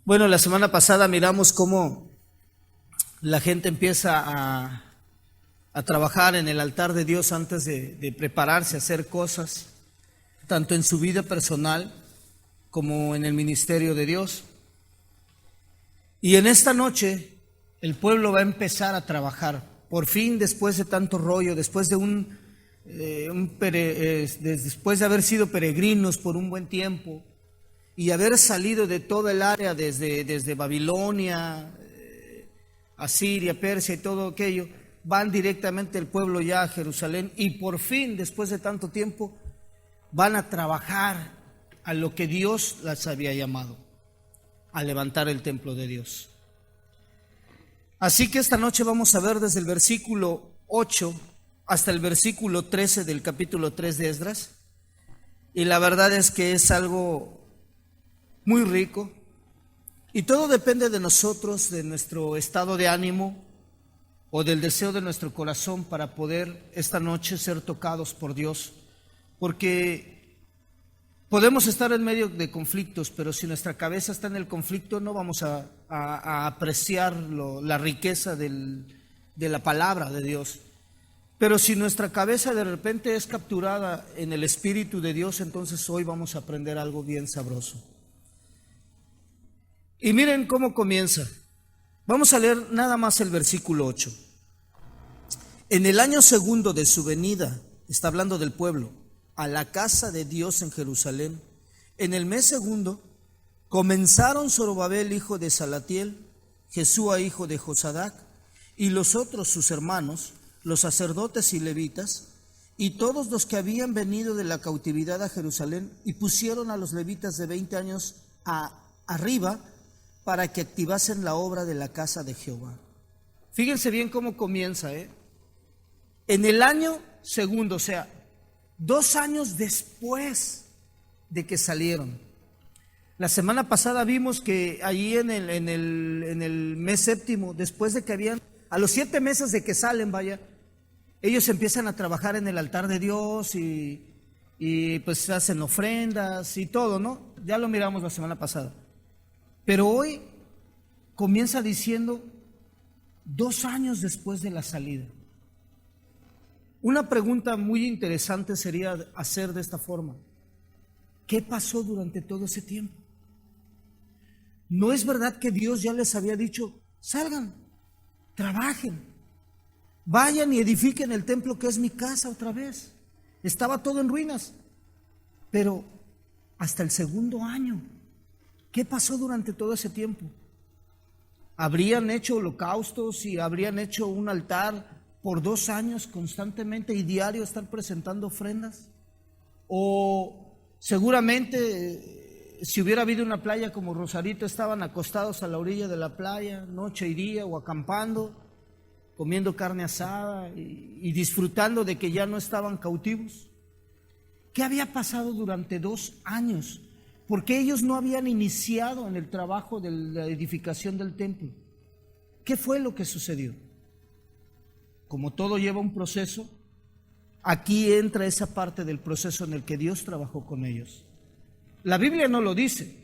Bueno, la semana pasada miramos cómo la gente empieza a trabajar en el altar de Dios antes de prepararse a hacer cosas, tanto en su vida personal como en el ministerio de Dios. Y en esta noche el pueblo va a empezar a trabajar. Por fin, después de tanto rollo, después de haber sido peregrinos por un buen tiempo y haber salido de toda el área desde Babilonia, Asiria, Persia y todo aquello, van directamente el pueblo ya a Jerusalén y por fin, después de tanto tiempo, van a trabajar a lo que Dios las había llamado, a levantar el templo de Dios. Así que esta noche vamos a ver desde el versículo 8 hasta el versículo 13 del capítulo 3 de Esdras, y la verdad es que es algo muy rico, y todo depende de nosotros, de nuestro estado de ánimo o del deseo de nuestro corazón para poder esta noche ser tocados por Dios, porque podemos estar en medio de conflictos, pero si nuestra cabeza está en el conflicto no vamos a apreciar la riqueza de la palabra de Dios. Pero si nuestra cabeza de repente es capturada en el Espíritu de Dios, entonces hoy vamos a aprender algo bien sabroso. Y miren cómo comienza. Vamos a leer nada más el versículo 8. En el año segundo de su venida, está hablando del pueblo, a la casa de Dios en Jerusalén, en el mes segundo, comenzaron Zorobabel, hijo de Salatiel, Jesúa, hijo de Josadac, y los otros sus hermanos, los sacerdotes y levitas, y todos los que habían venido de la cautividad a Jerusalén, y pusieron a los levitas de 20 años arriba, para que activasen la obra de la casa de Jehová. Fíjense bien cómo comienza, En el año segundo, o sea, 2 años después de que salieron. La semana pasada vimos que allí en el mes séptimo, después de que a los 7 meses de que salen, ellos empiezan a trabajar en el altar de Dios y pues hacen ofrendas y todo, ¿no? Ya lo miramos la semana pasada. Pero hoy comienza diciendo 2 años después de la salida. Una pregunta muy interesante sería hacer de esta forma: ¿qué pasó durante todo ese tiempo? ¿No es verdad que Dios ya les había dicho: salgan, trabajen, vayan y edifiquen el templo que es mi casa otra vez? Estaba todo en ruinas, pero hasta el segundo año, ¿qué pasó durante todo ese tiempo? ¿Habrían hecho holocaustos y habrían hecho un altar por 2 años constantemente y diario estar presentando ofrendas? O seguramente si hubiera habido una playa como Rosarito, estaban acostados a la orilla de la playa noche y día, o acampando, comiendo carne asada y disfrutando de que ya no estaban cautivos. ¿Qué había pasado durante 2 años? Porque ellos no habían iniciado en el trabajo de la edificación del templo. ¿Qué fue lo que sucedió? Como todo lleva un proceso, aquí entra esa parte del proceso en el que Dios trabajó con ellos. La Biblia no lo dice,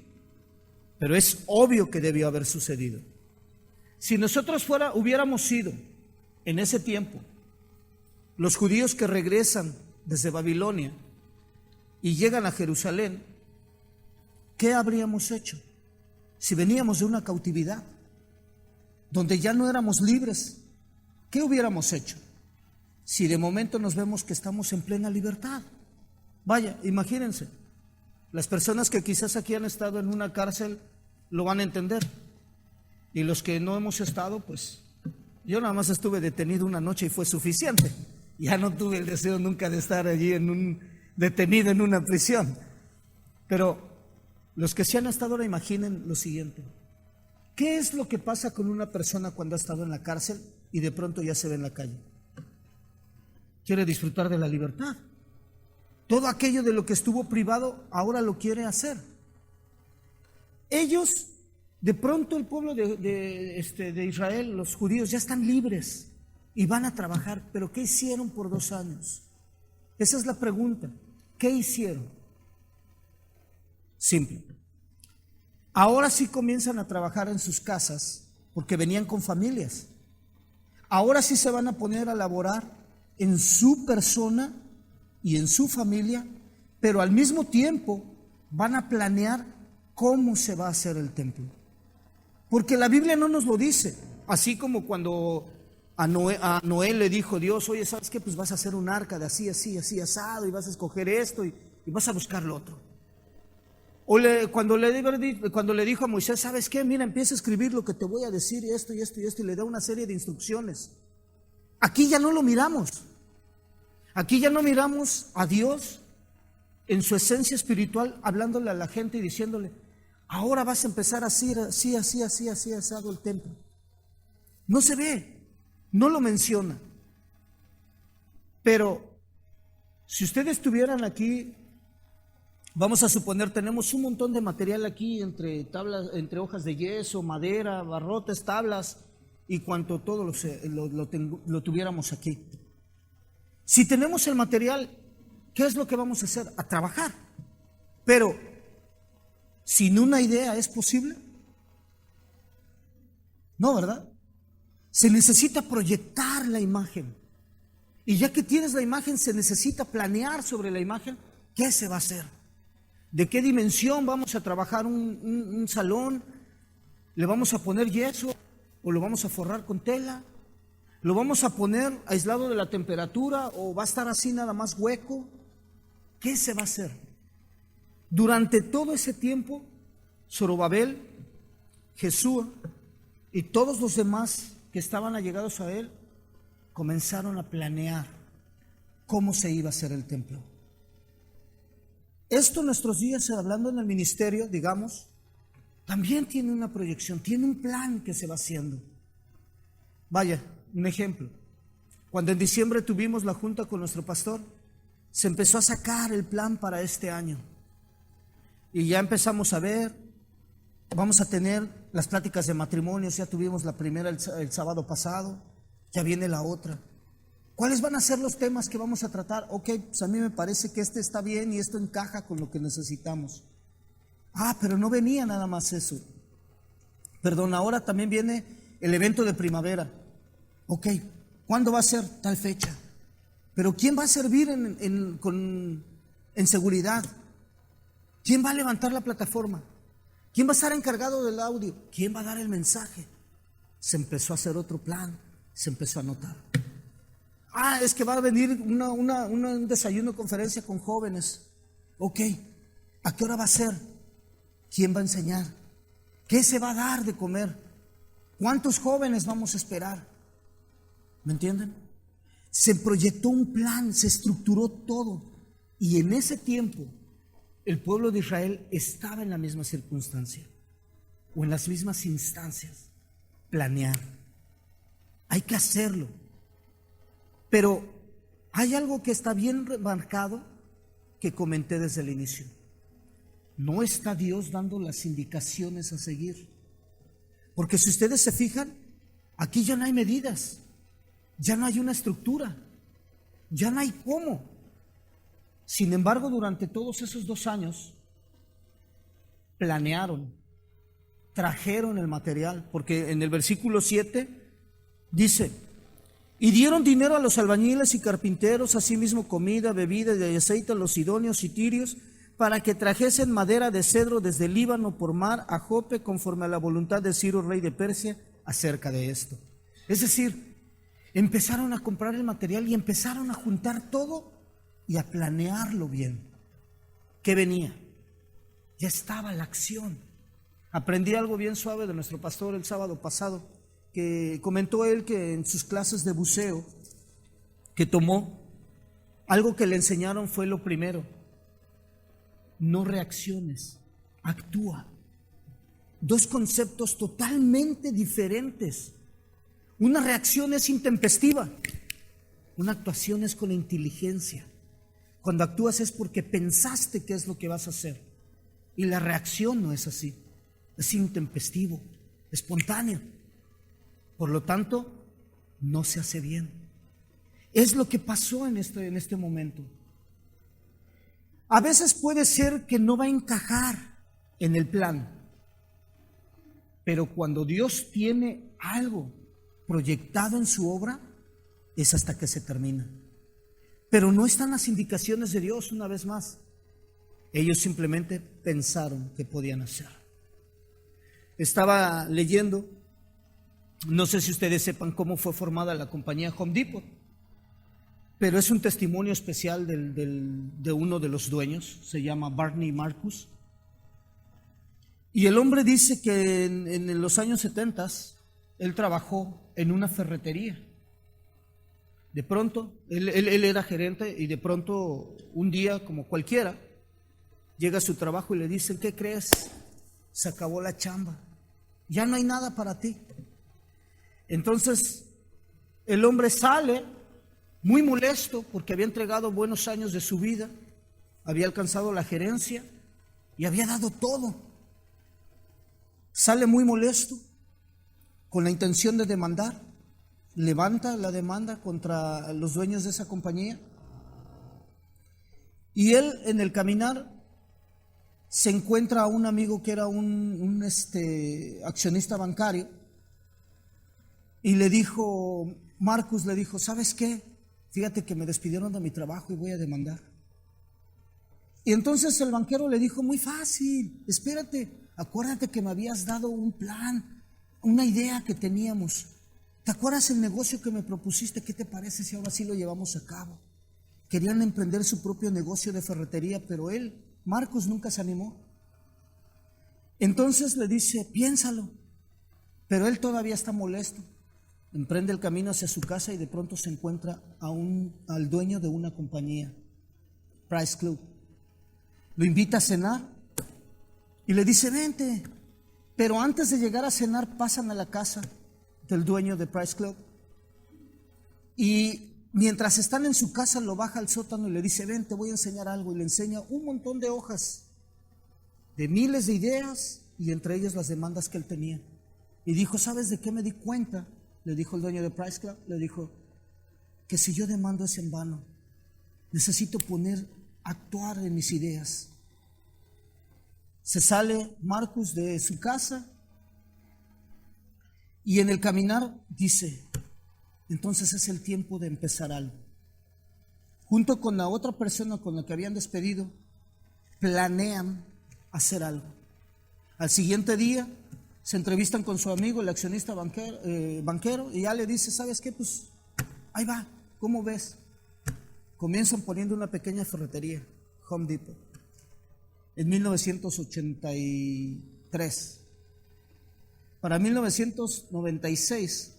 pero es obvio que debió haber sucedido. Si nosotros hubiéramos sido en ese tiempo los judíos que regresan desde Babilonia y llegan a Jerusalén, ¿qué habríamos hecho? Si veníamos de una cautividad donde ya no éramos libres, ¿qué hubiéramos hecho? Si de momento nos vemos que estamos en plena libertad. Imagínense, las personas que quizás aquí han estado en una cárcel lo van a entender, y los que no hemos estado, pues yo nada más estuve detenido una noche y fue suficiente. Ya no tuve el deseo nunca de estar allí detenido en una prisión. Pero los que sí han estado ahora, imaginen lo siguiente: ¿qué es lo que pasa con una persona cuando ha estado en la cárcel y de pronto ya se ve en la calle? Quiere disfrutar de la libertad. Todo aquello de lo que estuvo privado ahora lo quiere hacer. Ellos, de pronto el pueblo de Israel, los judíos, ya están libres y van a trabajar. ¿Pero qué hicieron por 2 años? Esa es la pregunta. ¿Qué hicieron? Simple. Ahora sí comienzan a trabajar en sus casas porque venían con familias. Ahora sí se van a poner a laborar en su persona y en su familia, pero al mismo tiempo van a planear cómo se va a hacer el templo. Porque la Biblia no nos lo dice, así como cuando a Noé le dijo Dios, oye, ¿sabes qué? Pues vas a hacer un arca de así, así, así, asado, y vas a escoger esto y vas a buscar lo otro. O cuando le dijo a Moisés, ¿sabes qué? Mira, empieza a escribir lo que te voy a decir, y esto, y esto, y esto, y le da una serie de instrucciones. Aquí ya no lo miramos. Aquí ya no miramos a Dios en su esencia espiritual, hablándole a la gente y diciéndole, ahora vas a empezar así, así, así, así, así, asado el templo. No se ve, no lo menciona. Pero si ustedes estuvieran aquí, vamos a suponer, tenemos un montón de material aquí, entre tablas, entre hojas de yeso, madera, barrotes, tablas, y cuanto todo lo tuviéramos aquí. Si tenemos el material, ¿qué es lo que vamos a hacer? A trabajar. Pero, ¿sin una idea es posible? No, ¿verdad? Se necesita proyectar la imagen. Y ya que tienes la imagen, se necesita planear sobre la imagen qué se va a hacer. ¿De qué dimensión vamos a trabajar un salón? ¿Le vamos a poner yeso o lo vamos a forrar con tela? ¿Lo vamos a poner aislado de la temperatura o va a estar así nada más hueco? ¿Qué se va a hacer? Durante todo ese tiempo, Zorobabel, Jesúa y todos los demás que estaban allegados a él comenzaron a planear cómo se iba a hacer el templo. Esto en nuestros días, hablando en el ministerio, digamos, también tiene una proyección, tiene un plan que se va haciendo. Vaya, un ejemplo. Cuando en diciembre tuvimos la junta con nuestro pastor, se empezó a sacar el plan para este año. Y ya empezamos a ver, vamos a tener las pláticas de matrimonios, ya tuvimos la primera el sábado pasado, ya viene la otra. ¿Cuáles van a ser los temas que vamos a tratar? Ok, pues a mí me parece que este está bien y esto encaja con lo que necesitamos. Ah, pero no venía nada más eso. Perdón, ahora también viene el evento de primavera. Ok, ¿cuándo va a ser tal fecha? Pero ¿quién va a servir en seguridad? ¿Quién va a levantar la plataforma? ¿Quién va a estar encargado del audio? ¿Quién va a dar el mensaje? Se empezó a hacer otro plan, se empezó a anotar. Ah, es que va a venir un desayuno, conferencia con jóvenes. Ok, ¿a qué hora va a ser? ¿Quién va a enseñar? ¿Qué se va a dar de comer? ¿Cuántos jóvenes vamos a esperar? ¿Me entienden? Se proyectó un plan, se estructuró todo. Y en ese tiempo, el pueblo de Israel estaba en la misma circunstancia o en las mismas instancias. Planear. Hay que hacerlo. Pero hay algo que está bien remarcado que comenté desde el inicio. No está Dios dando las indicaciones a seguir. Porque si ustedes se fijan, aquí ya no hay medidas, ya no hay una estructura, ya no hay cómo. Sin embargo, durante todos esos 2 años, planearon, trajeron el material, porque en el versículo 7 dice, y dieron dinero a los albañiles y carpinteros, asimismo comida, bebida y aceite a los sidonios y tirios, para que trajesen madera de cedro desde el Líbano por mar a Jope, conforme a la voluntad de Ciro, rey de Persia, acerca de esto. Es decir, empezaron a comprar el material y empezaron a juntar todo y a planearlo bien. ¿Qué venía? Ya estaba la acción. Aprendí algo bien suave de nuestro pastor el sábado pasado, que comentó él que en sus clases de buceo que tomó, algo que le enseñaron fue lo primero: no reacciones, actúa. 2 conceptos totalmente diferentes. Una reacción es intempestiva, una actuación es con inteligencia. Cuando actúas es porque pensaste qué es lo que vas a hacer, y la reacción no es así, es intempestivo, espontáneo. Por lo tanto, no se hace bien. Es lo que pasó en este momento. A veces puede ser que no va a encajar en el plan, Pero cuando Dios tiene algo proyectado en su obra, es hasta que se termina. Pero no están las indicaciones de Dios una vez más. Ellos simplemente pensaron que podían hacer. Estaba leyendo, no sé si ustedes sepan cómo fue formada la compañía Home Depot, pero es un testimonio especial de uno de los dueños, se llama Barney Marcus. Y el hombre dice que en los años 70 él trabajó en una ferretería. De pronto, él era gerente y de pronto un día como cualquiera, llega a su trabajo y le dicen, ¿qué crees? Se acabó la chamba, ya no hay nada para ti. Entonces el hombre sale muy molesto porque había entregado buenos años de su vida, había alcanzado la gerencia y había dado todo. Sale muy molesto con la intención de demandar, levanta la demanda contra los dueños de esa compañía y él en el caminar se encuentra a un amigo que era un accionista bancario y le dijo, Marcus le dijo, ¿sabes qué? Fíjate que me despidieron de mi trabajo y voy a demandar. Y entonces el banquero le dijo, muy fácil, espérate, acuérdate que me habías dado un plan, una idea que teníamos. ¿Te acuerdas el negocio que me propusiste? ¿Qué te parece si ahora sí lo llevamos a cabo? Querían emprender su propio negocio de ferretería, pero Marcus nunca se animó. Entonces le dice, piénsalo, pero él todavía está molesto. Emprende el camino hacia su casa y de pronto se encuentra al dueño de una compañía, Price Club. Lo invita a cenar y le dice, vente. Pero antes de llegar a cenar pasan a la casa del dueño de Price Club. Y mientras están en su casa lo baja al sótano y le dice, ven, te voy a enseñar algo. Y le enseña un montón de hojas, de miles de ideas y entre ellas las demandas que él tenía. Y dijo, ¿sabes de qué me di cuenta? Le dijo el dueño de Price Club, le dijo, que si yo demando es en vano. Necesito actuar en mis ideas. Se sale Marcus de su casa y en el caminar dice, entonces es el tiempo de empezar algo. Junto con la otra persona con la que habían despedido, planean hacer algo. Al siguiente día se entrevistan con su amigo, el accionista banquero, y ya le dice, ¿sabes qué? Pues ahí va, ¿cómo ves? Comienzan poniendo una pequeña ferretería, Home Depot, en 1983. Para 1996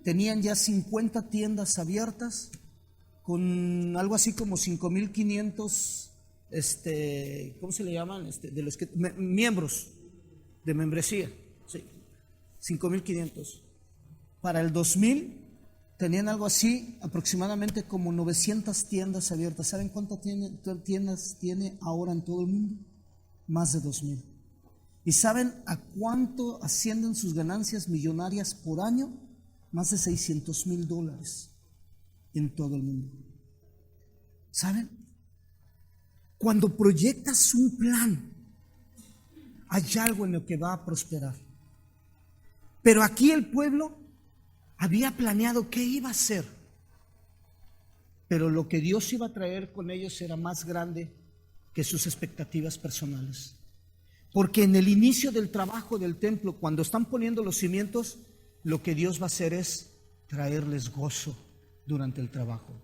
tenían ya 50 tiendas abiertas con algo así como 5,500 ¿cómo se le llaman? De los que miembros de membresía, sí, 5,500. Para el 2000 tenían algo así, aproximadamente como 900 tiendas abiertas. ¿Saben cuántas tiendas tiene ahora en todo el mundo? Más de 2,000. ¿Y saben a cuánto ascienden sus ganancias millonarias por año? Más de $600,000 en todo el mundo. ¿Saben? Cuando proyectas un plan, hay algo en lo que va a prosperar. Pero aquí el pueblo había planeado qué iba a hacer, pero lo que Dios iba a traer con ellos era más grande que sus expectativas personales. Porque en el inicio del trabajo del templo, cuando están poniendo los cimientos, lo que Dios va a hacer es traerles gozo durante el trabajo.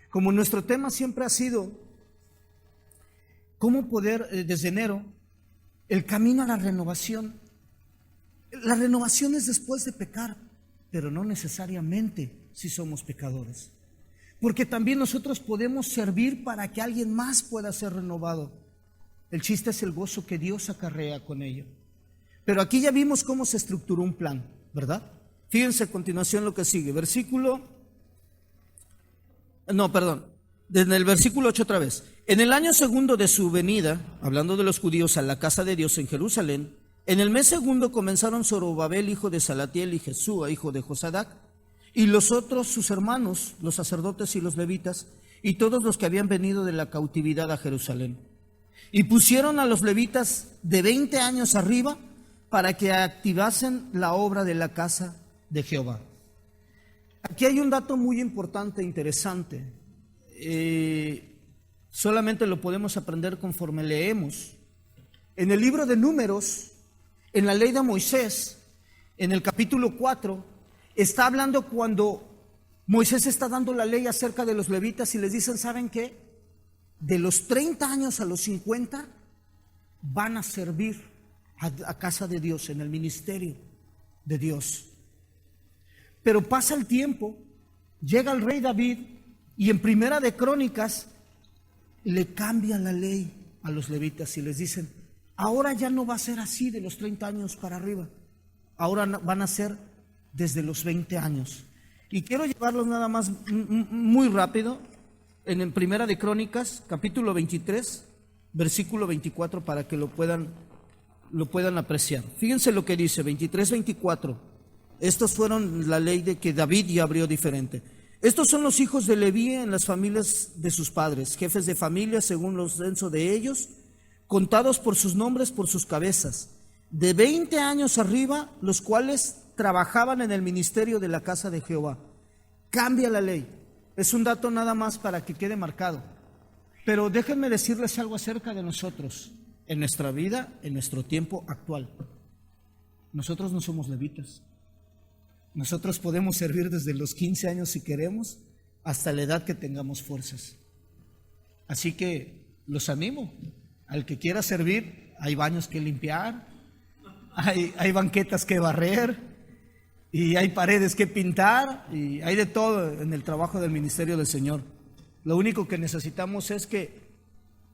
Como nuestro tema siempre ha sido cómo poder, desde enero, el camino a la renovación. La renovación es después de pecar, pero no necesariamente si somos pecadores. Porque también nosotros podemos servir para que alguien más pueda ser renovado. El chiste es el gozo que Dios acarrea con ello. Pero aquí ya vimos cómo se estructuró un plan, ¿verdad? Fíjense a continuación lo que sigue. Desde el versículo 8 otra vez. En el año segundo de su venida, hablando de los judíos a la casa de Dios en Jerusalén, en el mes segundo comenzaron Zorobabel, hijo de Salatiel, y Jesúa, hijo de Josadac, y los otros sus hermanos, los sacerdotes y los levitas, y todos los que habían venido de la cautividad a Jerusalén. Y pusieron a los levitas de 20 años arriba para que activasen la obra de la casa de Jehová. Aquí hay un dato muy importante e interesante. Solamente lo podemos aprender conforme leemos. En el libro de Números, en la ley de Moisés, en el capítulo 4, está hablando cuando Moisés está dando la ley acerca de los levitas y les dicen, ¿saben qué? De los 30 años a los 50 van a servir a casa de Dios, en el ministerio de Dios. Pero pasa el tiempo, llega el rey David y en Primera de Crónicas le cambia la ley a los levitas y les dicen, ahora ya no va a ser así de los 30 años para arriba, ahora van a ser desde los 20 años. Y quiero llevarlos nada más muy rápido en Primera de Crónicas, capítulo 23, versículo 24, para que lo puedan apreciar. Fíjense lo que dice, 23, 24. Estos fueron la ley de que David ya abrió diferente. Estos son los hijos de Leví en las familias de sus padres, jefes de familia según los censos de ellos, contados por sus nombres, por sus cabezas, de 20 años arriba, los cuales trabajaban en el ministerio de la casa de Jehová. Cambia la ley. Es un dato nada más para que quede marcado. Pero déjenme decirles algo acerca de nosotros, en nuestra vida, en nuestro tiempo actual. Nosotros no somos levitas. Nosotros podemos servir desde los 15 años si queremos, hasta la edad que tengamos fuerzas. Así que los animo. Al que quiera servir, hay baños que limpiar, hay banquetas que barrer, y hay paredes que pintar, y hay de todo en el trabajo del ministerio del Señor. Lo único que necesitamos es que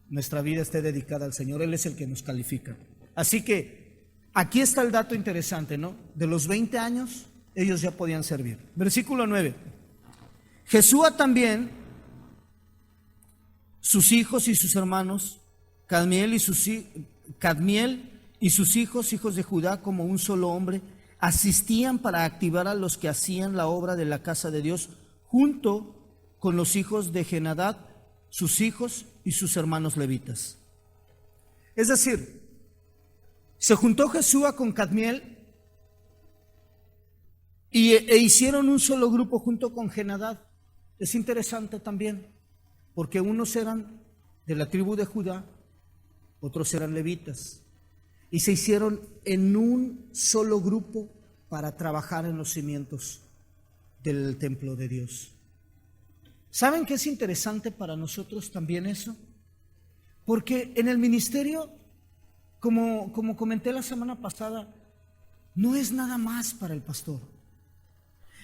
nuestra vida esté dedicada al Señor. Él es el que nos califica. Así que aquí está el dato interesante, ¿no? De los 20 años, ellos ya podían servir. Versículo 9. Jesúa también, sus hijos y sus hermanos, Cadmiel y sus hijos, hijos de Judá, como un solo hombre, asistían para activar a los que hacían la obra de la casa de Dios, junto con los hijos de Jenadad, sus hijos y sus hermanos levitas. Es decir, se juntó Jesúa con Cadmiel e hicieron un solo grupo junto con Jenadad. Es interesante también, porque unos eran de la tribu de Judá, otros eran levitas, y se hicieron en un solo grupo para trabajar en los cimientos del templo de Dios. ¿Saben qué es interesante para nosotros también eso? Porque en el ministerio, como comenté la semana pasada, no es nada más para el pastor.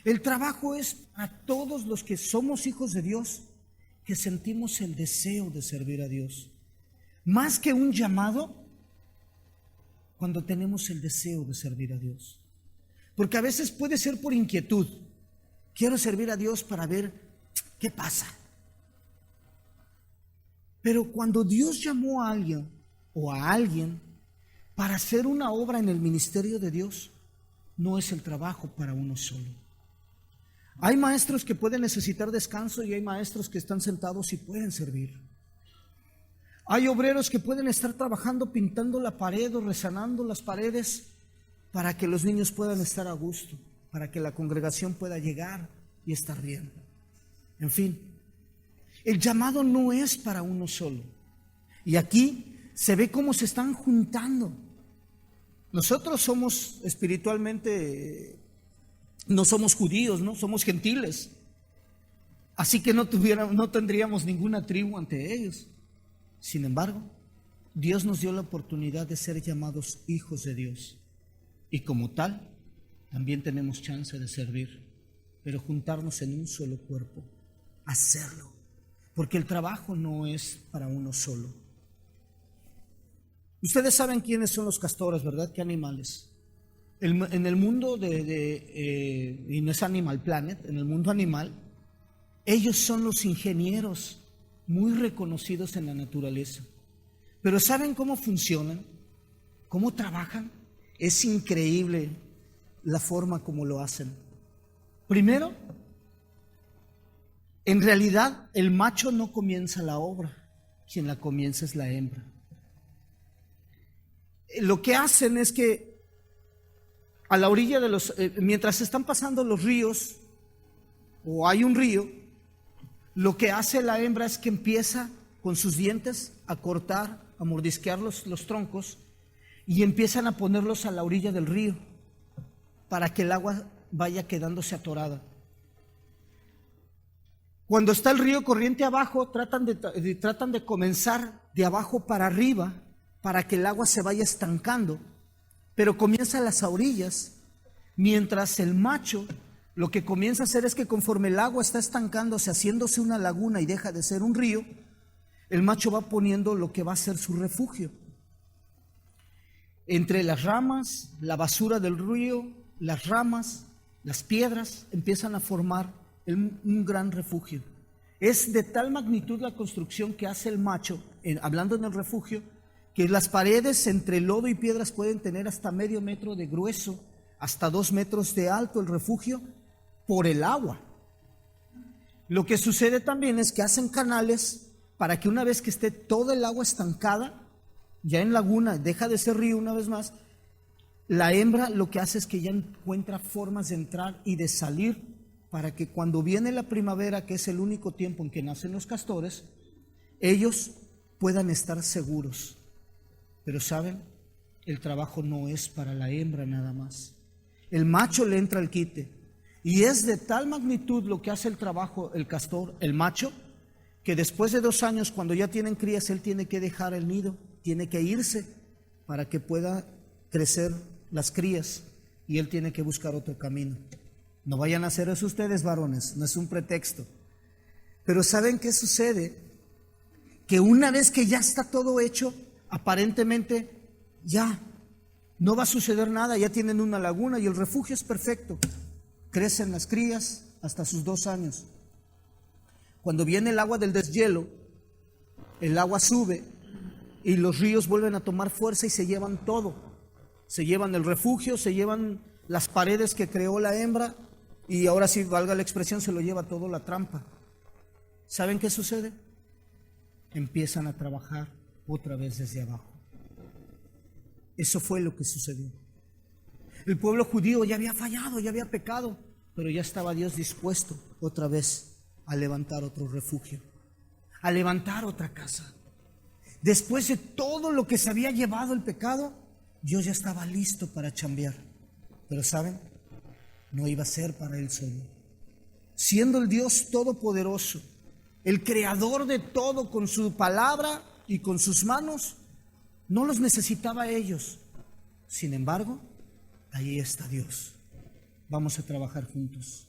El trabajo es para todos los que somos hijos de Dios, que sentimos el deseo de servir a Dios. Más que un llamado, cuando tenemos el deseo de servir a Dios. Porque a veces puede ser por inquietud. Quiero servir a Dios para ver qué pasa. Pero cuando Dios llamó a alguien o a alguien para hacer una obra en el ministerio de Dios, no es el trabajo para uno solo. Hay maestros que pueden necesitar descanso y hay maestros que están sentados y pueden servir. Hay obreros que pueden estar trabajando, pintando la pared o resanando las paredes para que los niños puedan estar a gusto, para que la congregación pueda llegar y estar bien. En fin, el llamado no es para uno solo. Y aquí se ve cómo se están juntando. Nosotros somos espiritualmente, no somos judíos, ¿no? Somos gentiles. Así que no tendríamos ninguna tribu ante ellos. Sin embargo, Dios nos dio la oportunidad de ser llamados hijos de Dios. Y como tal, también tenemos chance de servir, pero juntarnos en un solo cuerpo, hacerlo. Porque el trabajo no es para uno solo. Ustedes saben quiénes son los castores, ¿verdad? ¿Qué animales? En el mundo y no es Animal Planet, en el mundo animal, ellos son los ingenieros muy reconocidos en la naturaleza. Pero ¿saben cómo funcionan? ¿Cómo trabajan? Es increíble la forma como lo hacen. Primero, en realidad el macho no comienza la obra, quien la comienza es la hembra. Lo que hacen es que a la orilla de mientras están pasando los ríos, o hay un río, lo que hace la hembra es que empieza con sus dientes a cortar, a mordisquear los troncos, y empiezan a ponerlos a la orilla del río para que el agua vaya quedándose atorada. Cuando está el río corriente abajo, tratan de comenzar de abajo para arriba para que el agua se vaya estancando, pero comienza a las orillas, mientras el macho lo que comienza a hacer es que conforme el agua está estancándose, haciéndose una laguna y deja de ser un río, el macho va poniendo lo que va a ser su refugio. Entre las ramas, la basura del río, las ramas, las piedras empiezan a formar un gran refugio. Es de tal magnitud la construcción que hace el macho, hablando en el refugio, que las paredes entre lodo y piedras pueden tener hasta medio metro de grueso, hasta 2 metros de alto el refugio, por el agua. Lo que sucede también es que hacen canales para que una vez que esté toda el agua estancada, ya en laguna, deja de ser río una vez más, la hembra lo que hace es que ya encuentra formas de entrar y de salir, para que cuando viene la primavera, que es el único tiempo en que nacen los castores, ellos puedan estar seguros. Pero ¿saben? El trabajo no es para la hembra nada más. El macho le entra al quite. Y es de tal magnitud lo que hace el trabajo el castor, el macho, que después de 2 años, cuando ya tienen crías, él tiene que dejar el nido, tiene que irse para que pueda crecer las crías, y él tiene que buscar otro camino. No vayan a hacer eso ustedes, varones, no es un pretexto. Pero ¿saben qué sucede? Que una vez que ya está todo hecho, aparentemente ya no va a suceder nada, ya tienen una laguna y el refugio es perfecto. Crecen las crías hasta sus 2 años. Cuando viene el agua del deshielo, el agua sube y los ríos vuelven a tomar fuerza y se llevan todo. Se llevan el refugio, se llevan las paredes que creó la hembra, y ahora sí, valga la expresión, se lo lleva todo la trampa. ¿Saben qué sucede? Empiezan a trabajar otra vez desde abajo. Eso fue lo que sucedió. El pueblo judío ya había fallado, ya había pecado, pero ya estaba Dios dispuesto otra vez a levantar otro refugio, a levantar otra casa. Después de todo lo que se había llevado el pecado, Dios ya estaba listo para chambear. Pero ¿saben? No iba a ser para él solo. Siendo el Dios todopoderoso, el creador de todo con su palabra y con sus manos, no los necesitaba a ellos. Sin embargo, ahí está Dios. Vamos a trabajar juntos.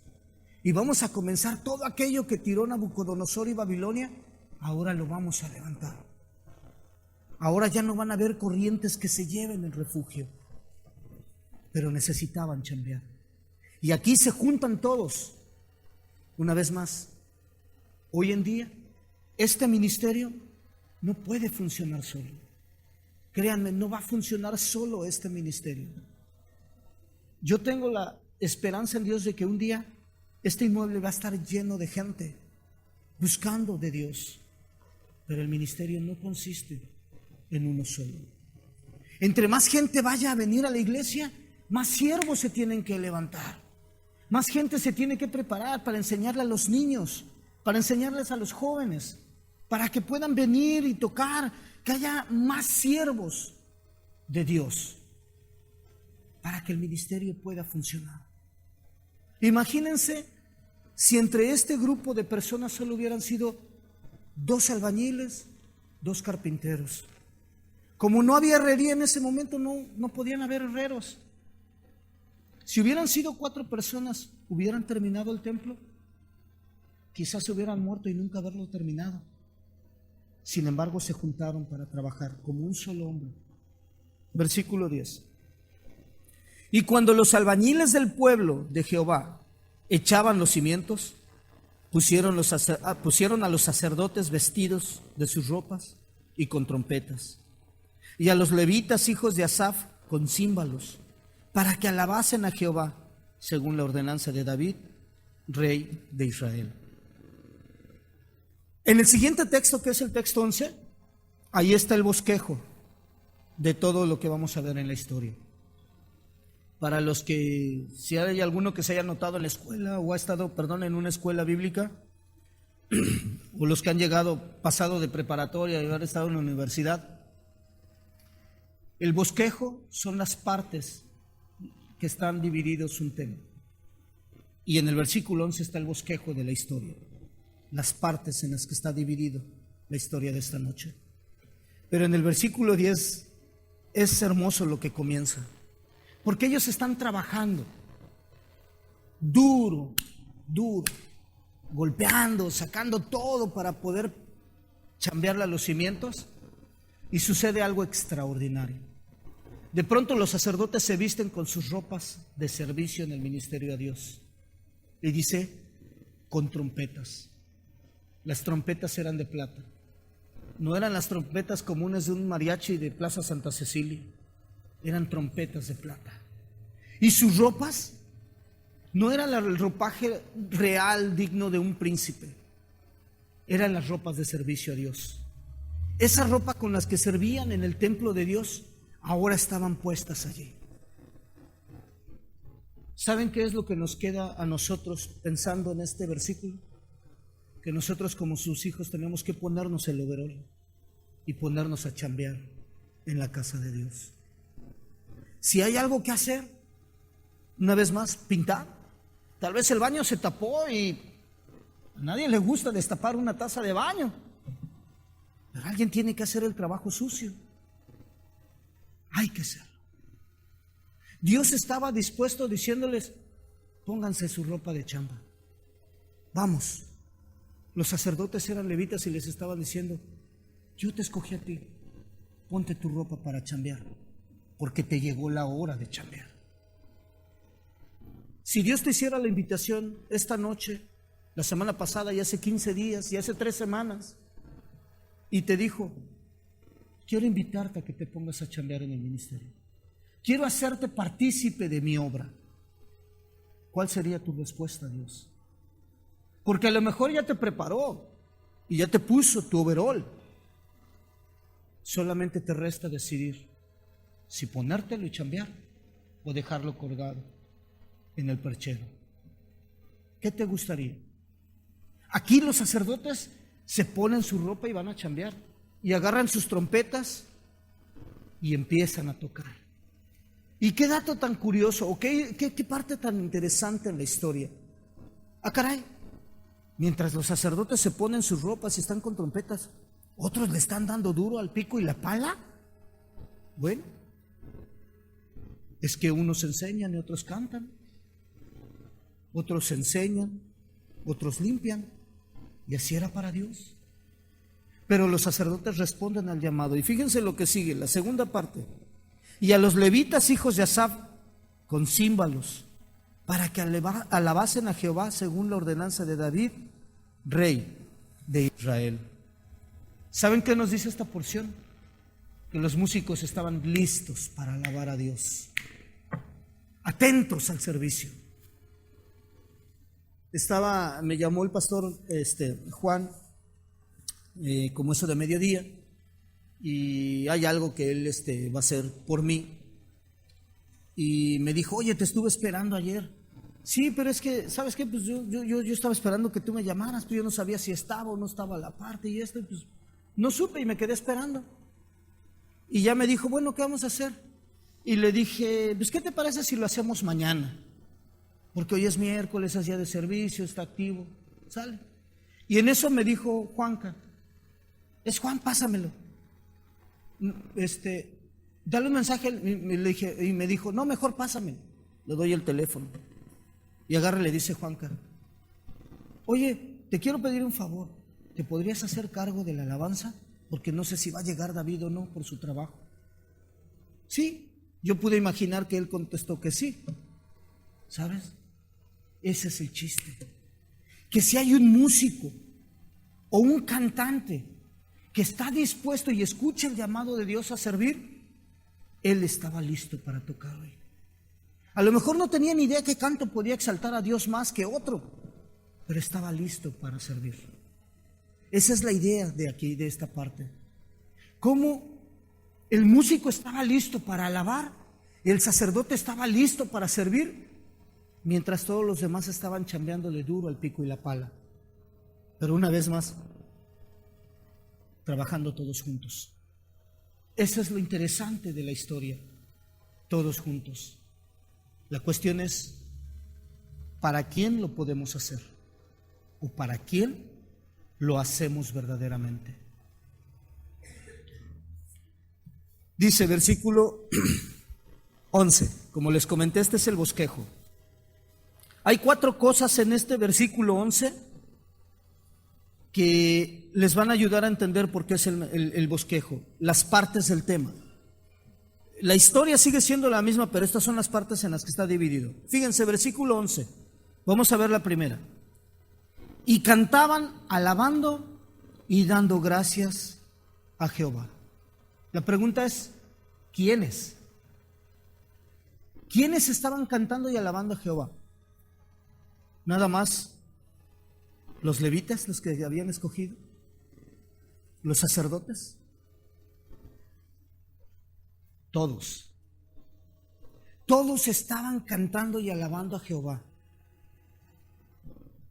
Y vamos a comenzar todo aquello que tiró Nabucodonosor y Babilonia, ahora lo vamos a levantar. Ahora ya no van a haber corrientes que se lleven el refugio, pero necesitaban chambear. Y aquí se juntan todos. Una vez más, hoy en día, este ministerio no puede funcionar solo. Créanme, no va a funcionar solo este ministerio. Yo tengo la esperanza en Dios de que un día este inmueble va a estar lleno de gente buscando de Dios. Pero el ministerio no consiste en uno solo. Entre más gente vaya a venir a la iglesia, más siervos se tienen que levantar. Más gente se tiene que preparar para enseñarle a los niños, para enseñarles a los jóvenes, para que puedan venir y tocar, que haya más siervos de Dios, para que el ministerio pueda funcionar. Imagínense si entre este grupo de personas solo hubieran sido 2 albañiles, 2 carpinteros. Como no había herrería en ese momento, no podían haber herreros. Si hubieran sido 4 personas, ¿hubieran terminado el templo? Quizás se hubieran muerto y nunca haberlo terminado. Sin embargo, se juntaron para trabajar como un solo hombre. Versículo 10. Y cuando los albañiles del pueblo de Jehová echaban los cimientos, pusieron a los sacerdotes vestidos de sus ropas y con trompetas, y a los levitas hijos de Asaf con címbalos, para que alabasen a Jehová, según la ordenanza de David, rey de Israel. En el siguiente texto, que es el texto 11, ahí está el bosquejo de todo lo que vamos a ver en la historia. Para los que, si hay alguno que se haya notado en la escuela o ha estado, en una escuela bíblica, o los que han llegado, pasado de preparatoria y haber estado en la universidad, el bosquejo son las partes que están divididos un tema. Y en el versículo 11 está el bosquejo de la historia, las partes en las que está dividido la historia de esta noche. Pero en el versículo 10 es hermoso lo que comienza, porque ellos están trabajando duro, golpeando, sacando todo para poder chambearle a los cimientos, y sucede algo extraordinario. De pronto los sacerdotes se visten con sus ropas de servicio en el ministerio a Dios. Y dice, con trompetas. Las trompetas eran de plata. No eran las trompetas comunes de un mariachi de Plaza Santa Cecilia. Eran trompetas de plata. Y sus ropas no eran el ropaje real digno de un príncipe. Eran las ropas de servicio a Dios. Esa ropa con las que servían en el templo de Dios ahora estaban puestas allí. ¿Saben qué es lo que nos queda a nosotros pensando en este versículo? Que nosotros como sus hijos tenemos que ponernos el overol y ponernos a chambear en la casa de Dios. Si hay algo que hacer, una vez más, pintar. Tal vez el baño se tapó y a nadie le gusta destapar una taza de baño, pero alguien tiene que hacer el trabajo sucio. Hay que hacerlo. Dios estaba dispuesto diciéndoles, pónganse su ropa de chamba. Vamos. Los sacerdotes eran levitas y les estaban diciendo, yo te escogí a ti, ponte tu ropa para chambear, porque te llegó la hora de chambear. Si Dios te hiciera la invitación esta noche, la semana pasada, y hace 15 días, y hace 3 semanas, y te dijo, quiero invitarte a que te pongas a chambear en el ministerio. Quiero hacerte partícipe de mi obra. ¿Cuál sería tu respuesta a Dios? Porque a lo mejor ya te preparó y ya te puso tu overol. Solamente te resta decidir si ponértelo y chambear o dejarlo colgado en el perchero. ¿Qué te gustaría? Aquí los sacerdotes se ponen su ropa y van a chambear y agarran sus trompetas y empiezan a tocar. ¿Y qué dato tan curioso o qué parte tan interesante en la historia? Ah, caray, mientras los sacerdotes se ponen sus ropas y están con trompetas, otros le están dando duro al pico y la pala. Bueno, es que unos enseñan y otros cantan, otros enseñan, otros limpian, y así era para Dios. Pero los sacerdotes responden al llamado. Y fíjense lo que sigue, la segunda parte. Y a los levitas, hijos de Asaf, con címbalos, para que alabasen a Jehová según la ordenanza de David, rey de Israel. ¿Saben qué nos dice esta porción? Que los músicos estaban listos para alabar a Dios, atentos al servicio. Me llamó el pastor Juan, como eso de mediodía, y hay algo que él va a hacer por mí. Y me dijo, oye, te estuve esperando ayer. Sí, pero es que, ¿sabes qué? Pues yo estaba esperando que tú me llamaras, pues yo no sabía si estaba o no estaba a la parte y pues no supe y me quedé esperando. Y ya me dijo, bueno, ¿qué vamos a hacer? Y le dije, pues ¿qué te parece si lo hacemos mañana? Porque hoy es miércoles, es día de servicio, está activo, ¿sale? Y en eso me dijo Juanca, es Juan, pásamelo. Dale un mensaje, y me dijo, no, mejor pásame. Le doy el teléfono. Y agarra y le dice Juanca, oye, te quiero pedir un favor, ¿te podrías hacer cargo de la alabanza? Porque no sé si va a llegar David o no por su trabajo. Sí, yo pude imaginar que él contestó que sí. ¿Sabes? Ese es el chiste. Que si hay un músico o un cantante que está dispuesto y escucha el llamado de Dios a servir, él estaba listo para tocar hoy. A lo mejor no tenía ni idea qué canto podía exaltar a Dios más que otro, pero estaba listo para servir. Esa es la idea de aquí, de esta parte. Cómo el músico estaba listo para alabar El sacerdote estaba listo para servir, mientras todos los demás estaban chambeándole duro al pico y la pala. Pero una vez más, trabajando todos juntos. Eso es lo interesante de la historia, todos juntos. La cuestión es, ¿para quién lo podemos hacer? ¿O para quién lo hacemos verdaderamente? Dice versículo 11, como les comenté, este es el bosquejo. Hay 4 cosas en este versículo 11 que les van a ayudar a entender por qué es el bosquejo, las partes del tema. La historia sigue siendo la misma, pero estas son las partes en las que está dividido. Fíjense, versículo 11, vamos a ver la primera. Y cantaban alabando y dando gracias a Jehová. La pregunta es, ¿quiénes? ¿Quiénes estaban cantando y alabando a Jehová? Nada más los levitas, los que habían escogido, los sacerdotes, todos estaban cantando y alabando a Jehová.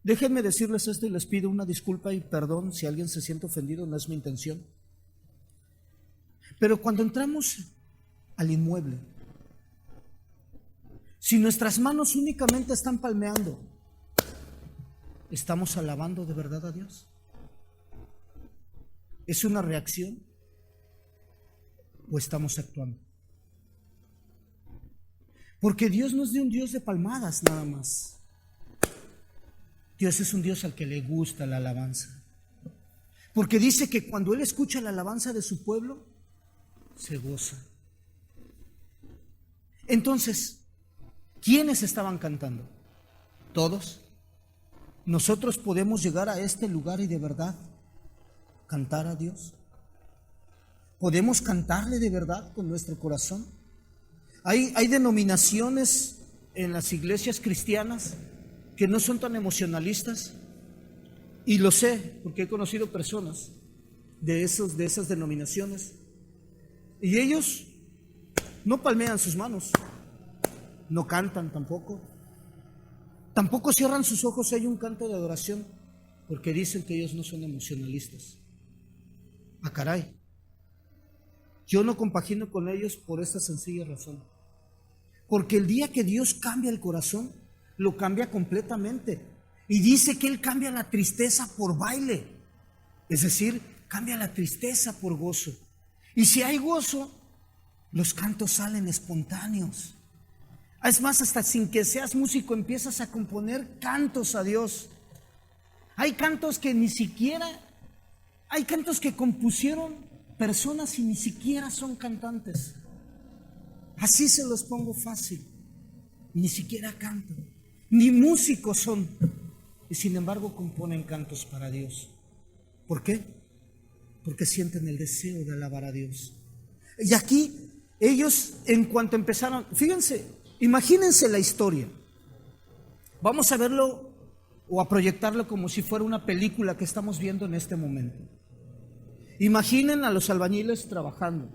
Déjenme decirles esto y les pido una disculpa y perdón si alguien se siente ofendido, no es mi intención. Pero cuando entramos al inmueble, si nuestras manos únicamente están palmeando, ¿estamos alabando de verdad a Dios? ¿Es una reacción o estamos actuando? Porque Dios no es de un Dios de palmadas nada más. Dios es un Dios al que le gusta la alabanza. Porque dice que cuando Él escucha la alabanza de su pueblo, se goza. Entonces, ¿quiénes estaban cantando? ¿Todos? ¿Nosotros podemos llegar a este lugar y de verdad cantar a Dios? ¿Podemos cantarle de verdad con nuestro corazón? Hay denominaciones en las iglesias cristianas que no son tan emocionalistas, y lo sé porque he conocido personas de esas denominaciones, y ellos no palmean sus manos, no cantan tampoco cierran sus ojos si hay un canto de adoración, porque dicen que ellos no son emocionalistas. Ah, caray, yo no compagino con ellos por esta sencilla razón, porque el día que Dios cambia el corazón, lo cambia completamente, y dice que Él cambia la tristeza por baile, es decir, cambia la tristeza por gozo. Y si hay gozo, los cantos salen espontáneos. Es más, hasta sin que seas músico empiezas a componer cantos a Dios. Hay cantos que hay cantos que compusieron personas y ni siquiera son cantantes. Así se los pongo fácil. Ni siquiera cantan, ni músicos son, y sin embargo componen cantos para Dios. ¿Por qué? Porque sienten el deseo de alabar a Dios. Y aquí ellos, en cuanto empezaron, fíjense, imagínense la historia. Vamos a verlo o a proyectarlo como si fuera una película que estamos viendo en este momento. Imaginen a los albañiles trabajando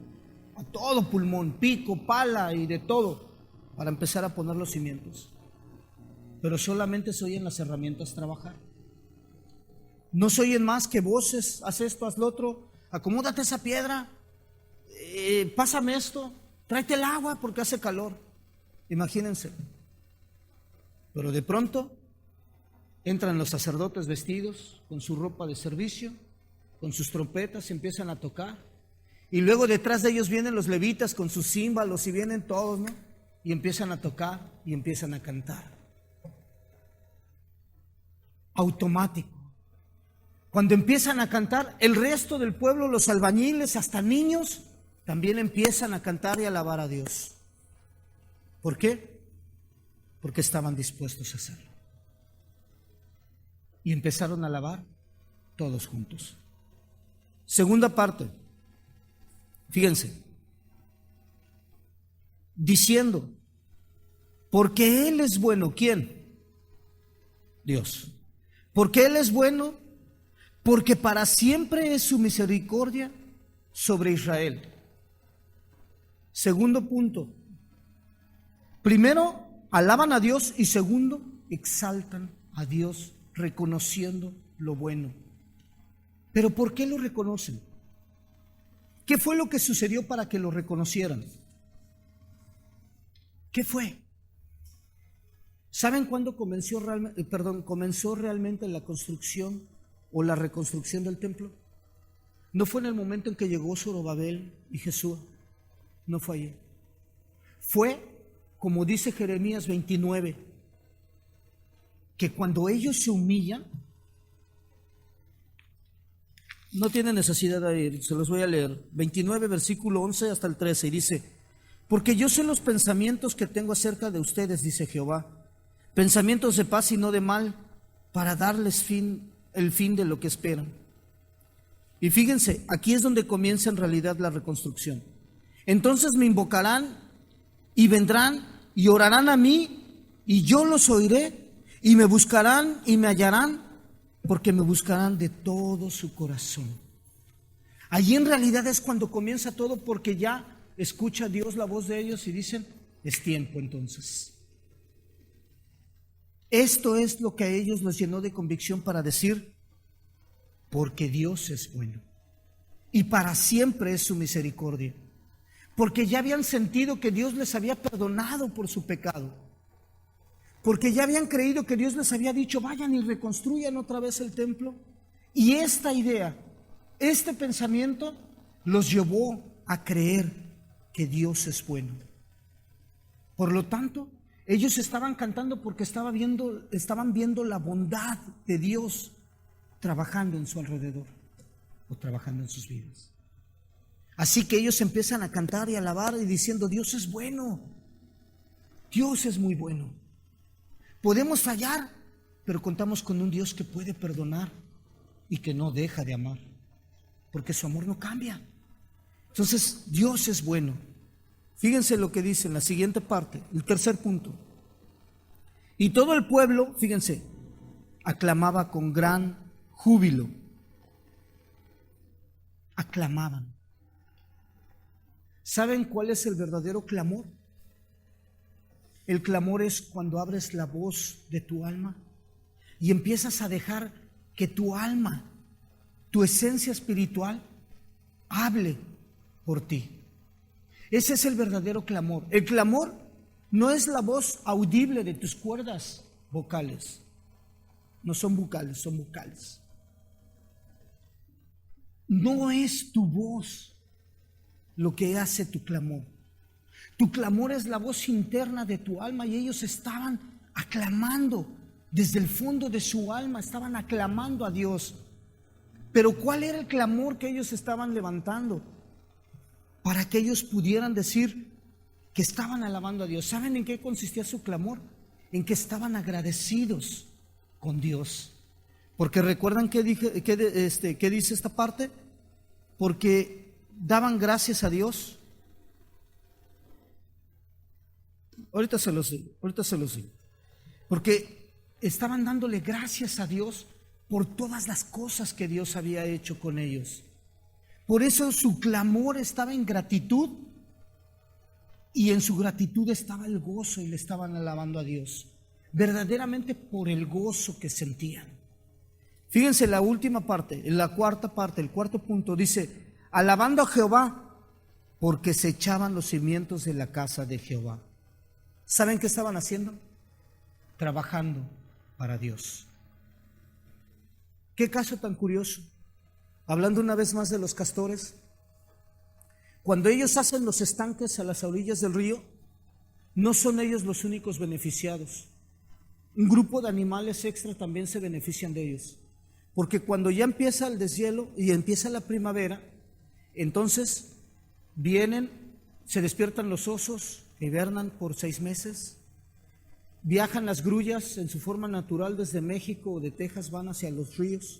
a todo pulmón, pico, pala y de todo, para empezar a poner los cimientos. Pero solamente se oyen las herramientas trabajar. No se oyen más que voces: haz esto, haz lo otro, acomódate esa piedra, pásame esto, tráete el agua porque hace calor. Imagínense. Pero de pronto entran los sacerdotes vestidos con su ropa de servicio, con sus trompetas, y empiezan a tocar. Y luego detrás de ellos vienen los levitas con sus címbalos, y vienen todos, ¿no? Y empiezan a tocar y empiezan a cantar. Automático. Cuando empiezan a cantar, el resto del pueblo, los albañiles, hasta niños, también empiezan a cantar y a alabar a Dios. ¿Por qué? Porque estaban dispuestos a hacerlo. Y empezaron a alabar todos juntos. Segunda parte. Fíjense. Diciendo, porque Él es bueno. ¿Quién? Dios. Porque Él es bueno, porque para siempre es su misericordia sobre Israel. Segundo punto, Primero, alaban a Dios y segundo, exaltan a Dios reconociendo lo bueno. ¿Pero por qué lo reconocen? ¿Qué fue lo que sucedió para que lo reconocieran? ¿Qué fue? ¿Saben cuándo comenzó realmente la construcción o la reconstrucción del templo? No fue en el momento en que llegó Zorobabel y Jesús, no fue ayer. Fue, como dice Jeremías 29, que cuando ellos se humillan, no tiene necesidad de ir, se los voy a leer, 29 versículo 11 hasta el 13, y dice: porque yo sé los pensamientos que tengo acerca de ustedes, dice Jehová, pensamientos de paz y no de mal, para darles el fin de lo que esperan. Y fíjense, aquí es donde comienza en realidad la reconstrucción. Entonces me invocarán y vendrán y orarán a mí, y yo los oiré, y me buscarán y me hallarán, porque me buscarán de todo su corazón. Allí en realidad es cuando comienza todo, porque ya escucha Dios la voz de ellos y dicen: es tiempo entonces. Esto es lo que a ellos los llenó de convicción para decir: porque Dios es bueno y para siempre es su misericordia. Porque ya habían sentido que Dios les había perdonado por su pecado. Porque ya habían creído que Dios les había dicho: vayan y reconstruyan otra vez el templo. Y esta idea, este pensamiento los llevó a creer que Dios es bueno. Por lo tanto, ellos estaban cantando porque estaban viendo la bondad de Dios trabajando en su alrededor o trabajando en sus vidas. Así que ellos empiezan a cantar y a alabar y diciendo: Dios es bueno, Dios es muy bueno. Podemos fallar, pero contamos con un Dios que puede perdonar y que no deja de amar, porque su amor no cambia. Entonces, Dios es bueno. Fíjense lo que dice en la siguiente parte, el tercer punto. Y todo el pueblo, fíjense, aclamaba con gran júbilo. Aclamaban. ¿Saben cuál es el verdadero clamor? El clamor es cuando abres la voz de tu alma y empiezas a dejar que tu alma, tu esencia espiritual, hable por ti. Ese es el verdadero clamor. El clamor no es la voz audible de tus cuerdas vocales. No son vocales, son vocales. No es tu voz lo que hace tu clamor. Tu clamor es la voz interna de tu alma, y ellos estaban aclamando desde el fondo de su alma, estaban aclamando a Dios. Pero ¿cuál era el clamor que ellos estaban levantando? Para que ellos pudieran decir que estaban alabando a Dios. ¿Saben en qué consistía su clamor? En que estaban agradecidos con Dios. Porque recuerdan qué dice esta parte, porque daban gracias a Dios. Ahorita se los digo. Porque estaban dándole gracias a Dios por todas las cosas que Dios había hecho con ellos. Por eso su clamor estaba en gratitud, y en su gratitud estaba el gozo, y le estaban alabando a Dios, verdaderamente por el gozo que sentían. Fíjense la última parte, en la cuarta parte, el cuarto punto, dice: alabando a Jehová, porque se echaban los cimientos de la casa de Jehová. ¿Saben qué estaban haciendo? Trabajando para Dios. Qué caso tan curioso. Hablando una vez más de los castores, cuando ellos hacen los estanques a las orillas del río, no son ellos los únicos beneficiados. Un grupo de animales extra también se benefician de ellos, porque cuando ya empieza el deshielo y empieza la primavera, entonces vienen, se despiertan los osos, hibernan por 6 meses, viajan las grullas en su forma natural desde México o de Texas, van hacia los ríos.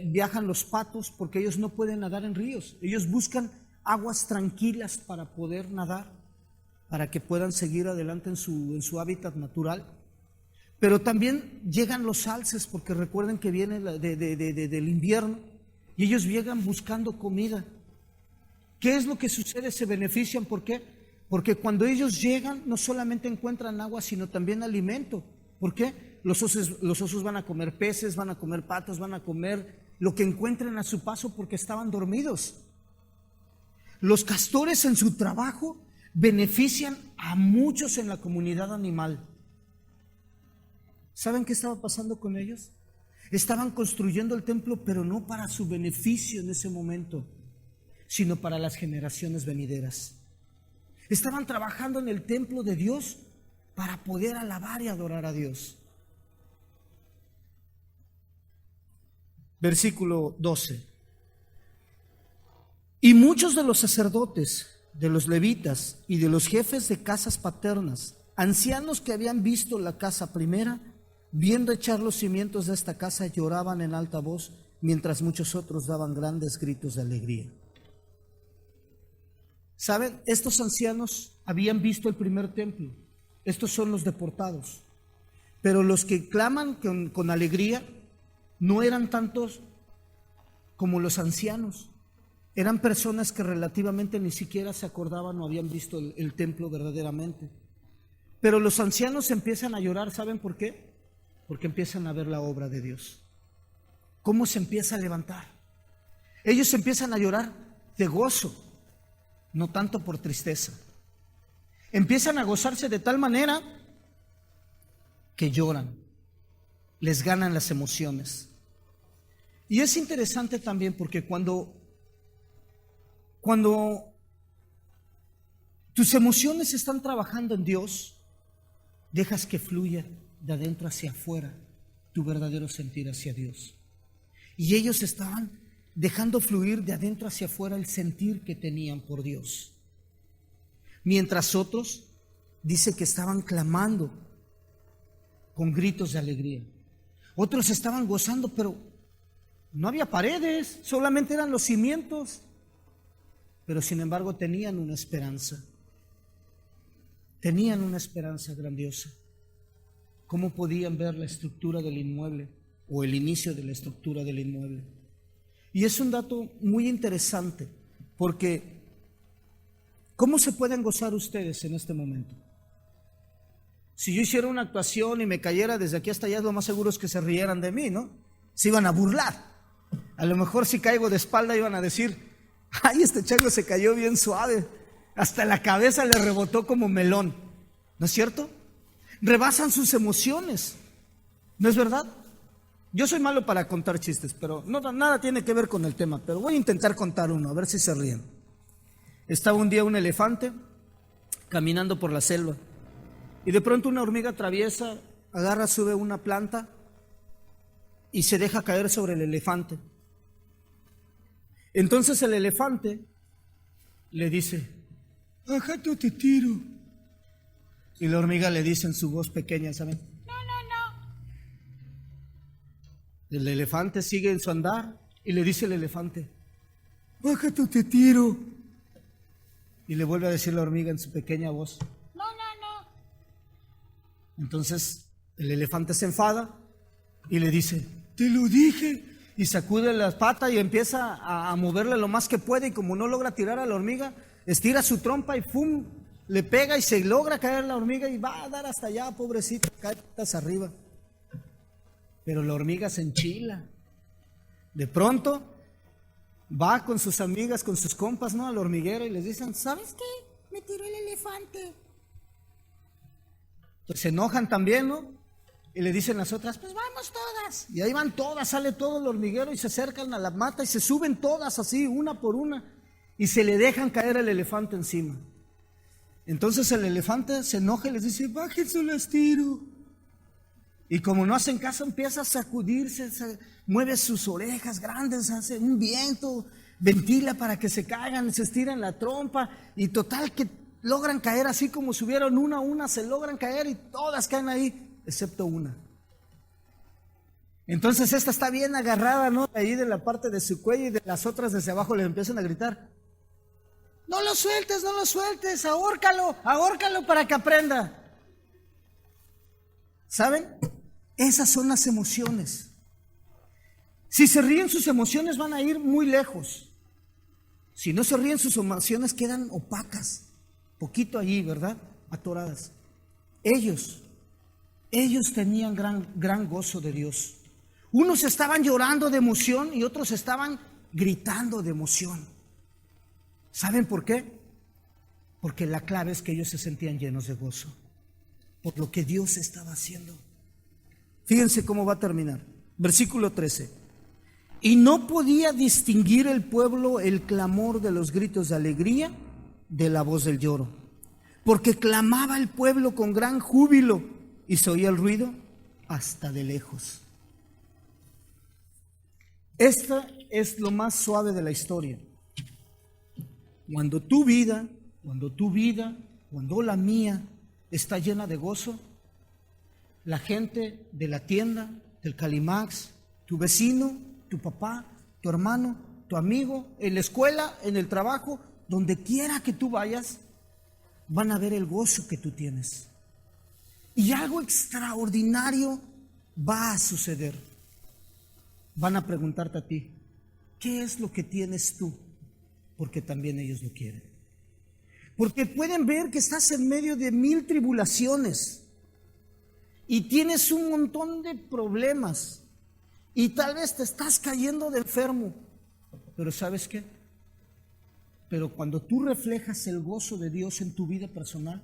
Viajan los patos, porque ellos no pueden nadar en ríos. Ellos buscan aguas tranquilas para poder nadar, para que puedan seguir adelante en su hábitat natural. Pero también llegan los alces, porque recuerden que viene del invierno, y ellos llegan buscando comida. ¿Qué es lo que sucede? Se benefician. ¿Por qué? Porque cuando ellos llegan, no solamente encuentran agua, sino también alimento. ¿Por qué? Los osos van a comer peces, van a comer patos, van a comer lo que encuentren a su paso porque estaban dormidos. Los castores en su trabajo benefician a muchos en la comunidad animal. ¿Saben qué estaba pasando con ellos? Estaban construyendo el templo, pero no para su beneficio en ese momento, sino para las generaciones venideras. Estaban trabajando en el templo de Dios para poder alabar y adorar a Dios. Versículo 12. Y muchos de los sacerdotes, de los levitas y de los jefes de casas paternas, ancianos que habían visto la casa primera, viendo echar los cimientos de esta casa, lloraban en alta voz, mientras muchos otros daban grandes gritos de alegría. ¿Saben? Estos ancianos habían visto el primer templo. Estos son los deportados. Pero los que claman con alegría no eran tantos como los ancianos. Eran personas que relativamente ni siquiera se acordaban o habían visto el templo verdaderamente. Pero los ancianos empiezan a llorar, ¿saben por qué? Porque empiezan a ver la obra de Dios. ¿Cómo se empieza a levantar? Ellos empiezan a llorar de gozo, no tanto por tristeza. Empiezan a gozarse de tal manera que lloran, les ganan las emociones. Y es interesante también porque cuando tus emociones están trabajando en Dios, dejas que fluya de adentro hacia afuera tu verdadero sentir hacia Dios. Y ellos estaban dejando fluir de adentro hacia afuera el sentir que tenían por Dios. Mientras otros, dice que estaban clamando con gritos de alegría. Otros estaban gozando, pero no había paredes, solamente eran los cimientos. Pero sin embargo tenían una esperanza. Tenían una esperanza grandiosa. ¿Cómo podían ver la estructura del inmueble o el inicio de la estructura del inmueble? Y es un dato muy interesante, porque ¿cómo se pueden gozar ustedes en este momento? Si yo hiciera una actuación y me cayera desde aquí hasta allá, lo más seguro es que se rieran de mí, ¿no? Se iban a burlar. A lo mejor si caigo de espalda iban a decir: ay, este chango se cayó bien suave, hasta la cabeza le rebotó como melón. ¿No es cierto? Rebasan sus emociones, ¿no es verdad? Yo soy malo para contar chistes, pero nada tiene que ver con el tema, pero voy a intentar contar uno, a ver si se ríen. Estaba un día un elefante caminando por la selva y de pronto una hormiga traviesa agarra, sube una planta y se deja caer sobre el elefante. Entonces el elefante le dice: bájate, te tiro. Y la hormiga le dice en su voz pequeña, ¿saben? No. El elefante sigue en su andar y le dice el elefante: bájate, te tiro. Y le vuelve a decir la hormiga en su pequeña voz: no. Entonces el elefante se enfada y le dice: te lo dije. Y sacude las patas y empieza a moverle lo más que puede, y como no logra tirar a la hormiga, estira su trompa y ¡pum!, le pega y se logra caer la hormiga y va a dar hasta allá, pobrecito, cae patas arriba. Pero la hormiga se enchila. De pronto va con sus amigas, con sus compas, ¿no?, al hormiguero, y les dicen: ¿sabes qué? Me tiró el elefante. Pues se enojan también, ¿no? Y le dicen las otras: pues vamos todas. Y ahí van todas, sale todo el hormiguero y se acercan a la mata y se suben todas así, una por una, y se le dejan caer el elefante encima. Entonces el elefante se enoja y les dice: bájense, las tiro. Y como no hacen caso, empieza a sacudirse, mueve sus orejas grandes, hace un viento, ventila para que se caigan, se estiran la trompa, y total que logran caer así como subieron una a una, se logran caer y todas caen ahí, excepto una. Entonces esta está bien agarrada, ¿no?, ahí de la parte de su cuello, y de las otras desde abajo le empiezan a gritar: no lo sueltes, ahórcalo para que aprenda. ¿Saben? Esas son las emociones. Si se ríen, sus emociones van a ir muy lejos. Si no se ríen, sus emociones quedan opacas, poquito allí, ¿verdad? Atoradas. Ellos tenían gran gozo de Dios. Unos estaban llorando de emoción y otros estaban gritando de emoción. ¿Saben por qué? Porque la clave es que ellos se sentían llenos de gozo por lo que Dios estaba haciendo. Fíjense cómo va a terminar. Versículo 13. Y no podía distinguir el pueblo el clamor de los gritos de alegría de la voz del lloro, porque clamaba el pueblo con gran júbilo y se oía el ruido hasta de lejos. Esta es lo más suave de la historia. Cuando tu vida, cuando la mía está llena de gozo, la gente de la tienda, del Calimax, tu vecino, tu papá, tu hermano, tu amigo, en la escuela, en el trabajo, donde quiera que tú vayas, van a ver el gozo que tú tienes. Y algo extraordinario va a suceder. Van a preguntarte a ti, ¿qué es lo que tienes tú? Porque también ellos lo quieren. Porque pueden ver que estás en medio de 1000 tribulaciones y tienes un montón de problemas y tal vez te estás cayendo de enfermo. Pero ¿sabes qué? Pero cuando tú reflejas el gozo de Dios en tu vida personal,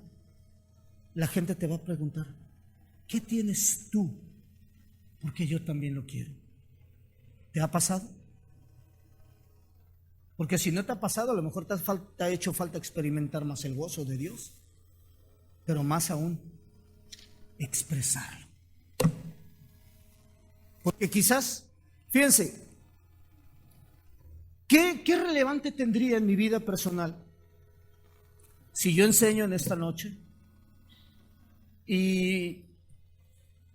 la gente te va a preguntar, ¿qué tienes tú? Porque yo también lo quiero. ¿Te ha pasado? Porque si no te ha pasado, a lo mejor te ha hecho falta experimentar más el gozo de Dios, pero más aún, expresarlo. Porque quizás, fíjense, ¿qué relevante tendría en mi vida personal si yo enseño en esta noche y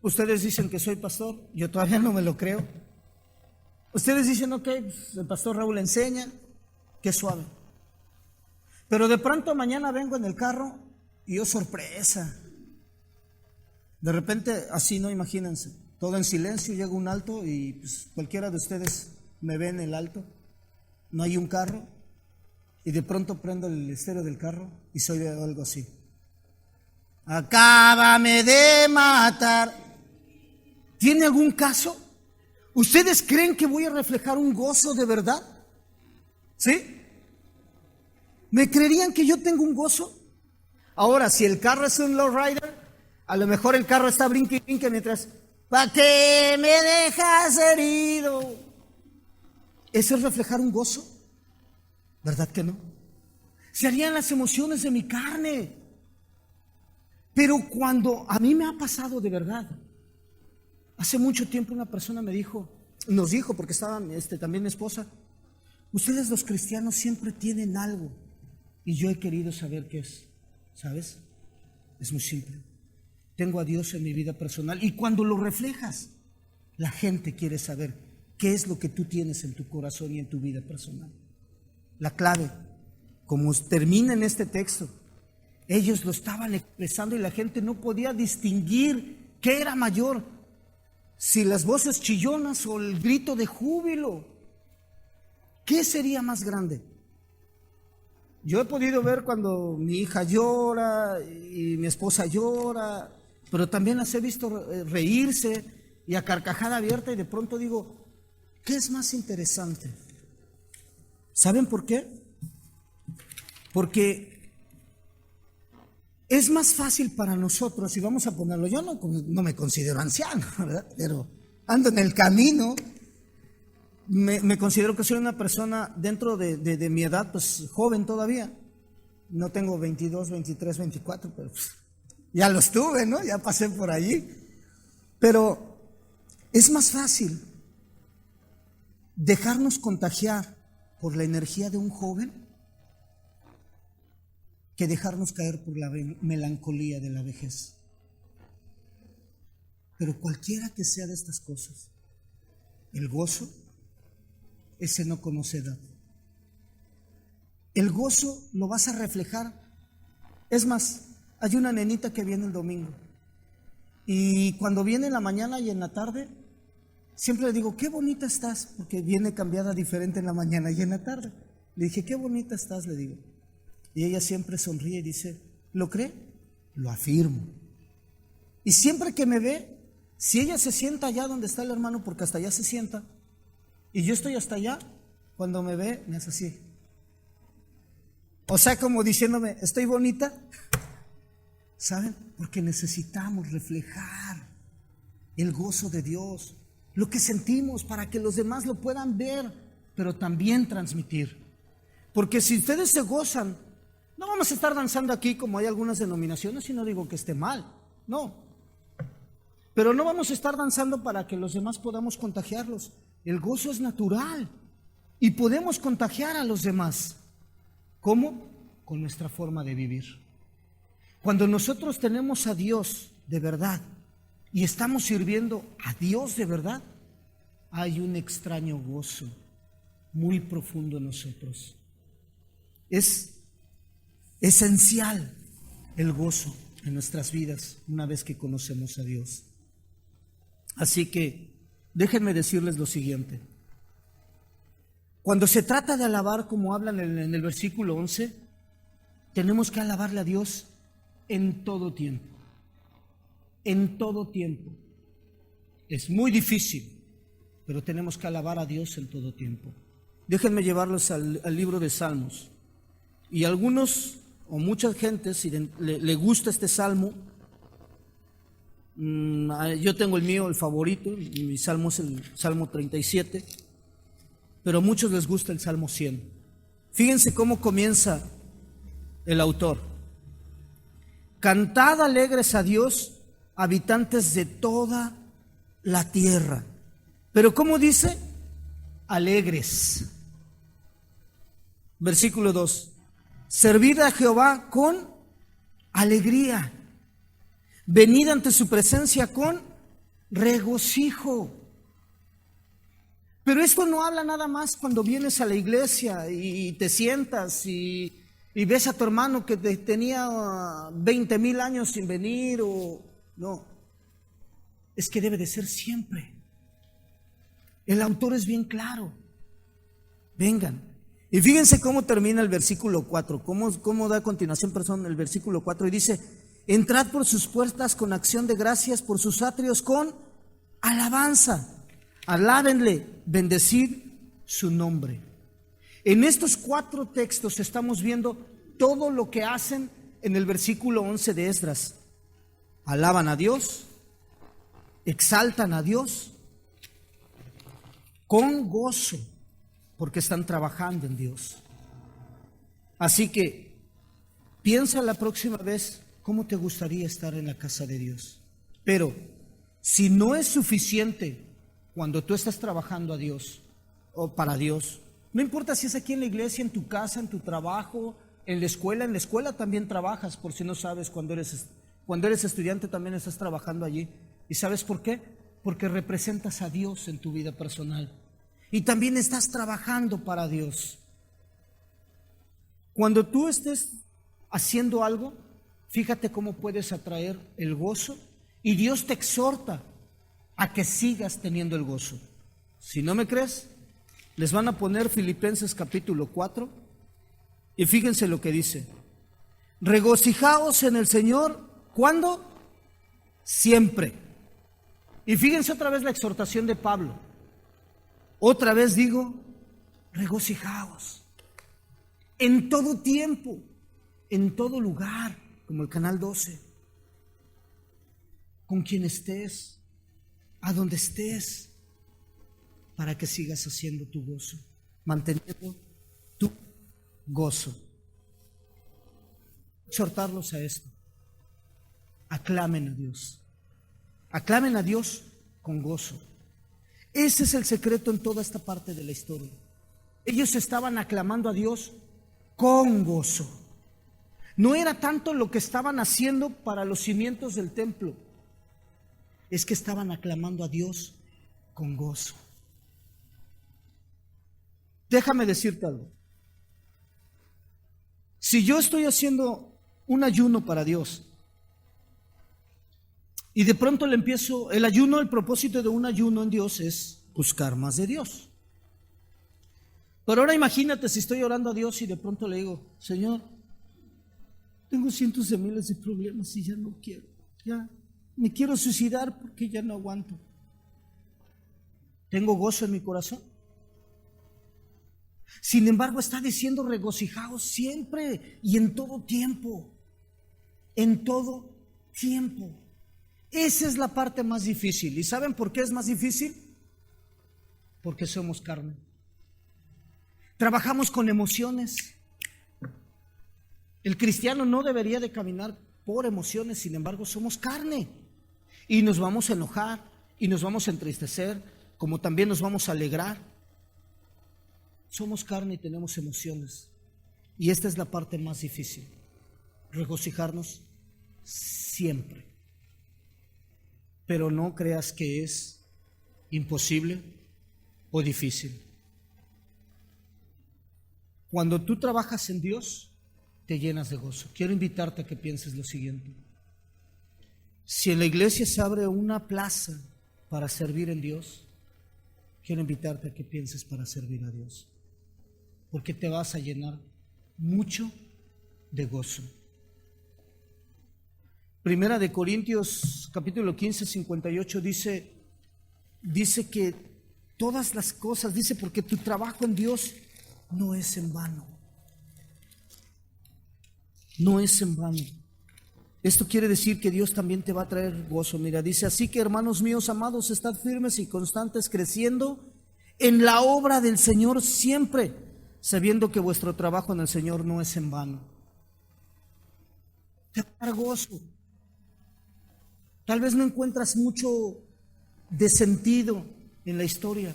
ustedes dicen que soy pastor? Yo todavía no me lo creo. Ustedes dicen, ok, pues el pastor Raúl enseña, qué suave. Pero de pronto mañana vengo en el carro y oh sorpresa. De repente, así no, imagínense, todo en silencio, llega un alto y pues, cualquiera de ustedes me ve en el alto. No hay un carro y de pronto prendo el estéreo del carro y se oye algo así. Acábame de matar. ¿Tiene algún caso? ¿Ustedes creen que voy a reflejar un gozo de verdad? ¿Sí? ¿Me creerían que yo tengo un gozo? Ahora, si el carro es un lowrider, a lo mejor el carro está brinque y brinque mientras, ¿para qué me dejas herido? ¿Eso es reflejar un gozo? ¿Verdad que no? Se harían las emociones de mi carne. Pero cuando a mí me ha pasado de verdad, hace mucho tiempo una persona nos dijo, porque estaba también mi esposa, ustedes los cristianos siempre tienen algo y yo he querido saber qué es, ¿sabes? Es muy simple. Tengo a Dios en mi vida personal y cuando lo reflejas, la gente quiere saber qué es lo que tú tienes en tu corazón y en tu vida personal. La clave, como termina en este texto, ellos lo estaban expresando y la gente no podía distinguir qué era mayor, si las voces chillonas o el grito de júbilo. ¿Qué sería más grande? Yo he podido ver cuando mi hija llora y mi esposa llora, pero también las he visto reírse y a carcajada abierta y de pronto digo, ¿qué es más interesante? ¿Saben por qué? Porque es más fácil para nosotros, y vamos a ponerlo, yo no me considero anciano, ¿verdad? Pero ando en el camino, me considero que soy una persona dentro de mi edad, pues joven todavía. No tengo 22, 23, 24, pero pues, ya los tuve, ¿no? Ya pasé por allí. Pero es más fácil dejarnos contagiar por la energía de un joven que dejarnos caer por la melancolía de la vejez. Pero cualquiera que sea de estas cosas, el gozo, ese no conoce edad. El gozo lo vas a reflejar. Es más, hay una nenita que viene el domingo y cuando viene en la mañana y en la tarde, siempre le digo, qué bonita estás, porque viene cambiada diferente en la mañana y en la tarde. Le dije, qué bonita estás, le digo. Y ella siempre sonríe y dice, ¿lo cree? Lo afirmo. Y siempre que me ve, si ella se sienta allá donde está el hermano, porque hasta allá se sienta, y yo estoy hasta allá, cuando me ve, me hace así. O sea, como diciéndome, ¿estoy bonita? ¿Saben? Porque necesitamos reflejar el gozo de Dios, lo que sentimos, para que los demás lo puedan ver, pero también transmitir. Porque si ustedes se gozan, no vamos a estar danzando aquí como hay algunas denominaciones, y no digo que esté mal, no. Pero no vamos a estar danzando para que los demás podamos contagiarlos. El gozo es natural y podemos contagiar a los demás. ¿Cómo? Con nuestra forma de vivir. Cuando nosotros tenemos a Dios de verdad y estamos sirviendo a Dios de verdad, hay un extraño gozo muy profundo en nosotros. Es esencial el gozo en nuestras vidas una vez que conocemos a Dios. Así que déjenme decirles lo siguiente. Cuando se trata de alabar, como hablan en el versículo 11, tenemos que alabarle a Dios en todo tiempo. En todo tiempo. Es muy difícil, pero tenemos que alabar a Dios en todo tiempo. Déjenme llevarlos al libro de Salmos. Y algunos o mucha gente, si le gusta este salmo, yo tengo el mío, el favorito, mi salmo es el Salmo 37, pero a muchos les gusta el Salmo 100. Fíjense cómo comienza el autor. Cantad alegres a Dios, habitantes de toda la tierra. Pero ¿cómo dice? Alegres. Versículo 2. Servid a Jehová con alegría. Venid ante su presencia con regocijo. Pero esto no habla nada más cuando vienes a la iglesia y te sientas y ves a tu hermano que tenía 20,000 años sin venir o no. Es que debe de ser siempre. El autor es bien claro. Vengan. Y fíjense cómo termina el versículo 4, cómo da a continuación el versículo 4 y dice: entrad por sus puertas con acción de gracias, por sus atrios con alabanza. Alábenle, bendecid su nombre. En estos 4 textos estamos viendo todo lo que hacen en el versículo 11 de Esdras. Alaban a Dios, exaltan a Dios con gozo, porque están trabajando en Dios. Así que piensa la próxima vez cómo te gustaría estar en la casa de Dios. Pero si no es suficiente cuando tú estás trabajando a Dios o para Dios, no importa si es aquí en la iglesia, en tu casa, en tu trabajo, en la escuela también trabajas, por si no sabes, cuando eres estudiante también estás trabajando allí. ¿Y sabes por qué? Porque representas a Dios en tu vida personal y también estás trabajando para Dios. Cuando tú estés haciendo algo, fíjate cómo puedes atraer el gozo y Dios te exhorta a que sigas teniendo el gozo. Si no me crees, les van a poner Filipenses capítulo 4 y fíjense lo que dice: regocijaos en el Señor. ¿Cuándo? Siempre. Y fíjense otra vez la exhortación de Pablo. Otra vez digo, regocijaos en todo tiempo, en todo lugar, como el canal 12, con quien estés, a donde estés, para que sigas haciendo tu gozo, manteniendo tu gozo. Exhortarlos a esto. Aclamen a Dios. Aclamen a Dios con gozo. Ese es el secreto en toda esta parte de la historia. Ellos estaban aclamando a Dios con gozo. No era tanto lo que estaban haciendo para los cimientos del templo, es que estaban aclamando a Dios con gozo. Déjame decirte algo. Si yo estoy haciendo un ayuno para Dios y de pronto le empiezo, el ayuno, el propósito de un ayuno en Dios es buscar más de Dios. Pero ahora imagínate si estoy orando a Dios y de pronto le digo: Señor, tengo cientos de miles de problemas y ya no quiero. Ya me quiero suicidar porque ya no aguanto. ¿Tengo gozo en mi corazón? Sin embargo, está diciendo regocijaos siempre y en todo tiempo. En todo tiempo. Esa es la parte más difícil. ¿Y saben por qué es más difícil? Porque somos carne. Trabajamos con emociones. El cristiano no debería de caminar por emociones, sin embargo, somos carne. Y nos vamos a enojar y nos vamos a entristecer, como también nos vamos a alegrar. Somos carne y tenemos emociones. Y esta es la parte más difícil. Regocijarnos siempre. Pero no creas que es imposible o difícil. Cuando tú trabajas en Dios, te llenas de gozo. Quiero invitarte a que pienses lo siguiente. Si en la iglesia se abre una plaza para servir en Dios, quiero invitarte a que pienses para servir a Dios, porque te vas a llenar mucho de gozo. Primera de Corintios capítulo 15, 58 dice que todas las cosas, dice, porque tu trabajo en Dios no es en vano. No es en vano. Esto quiere decir que Dios también te va a traer gozo. Mira, dice, así que hermanos míos amados, estad firmes y constantes, creciendo en la obra del Señor siempre, sabiendo que vuestro trabajo en el Señor no es en vano. Te va a dar gozo. Tal vez no encuentras mucho de sentido en la historia,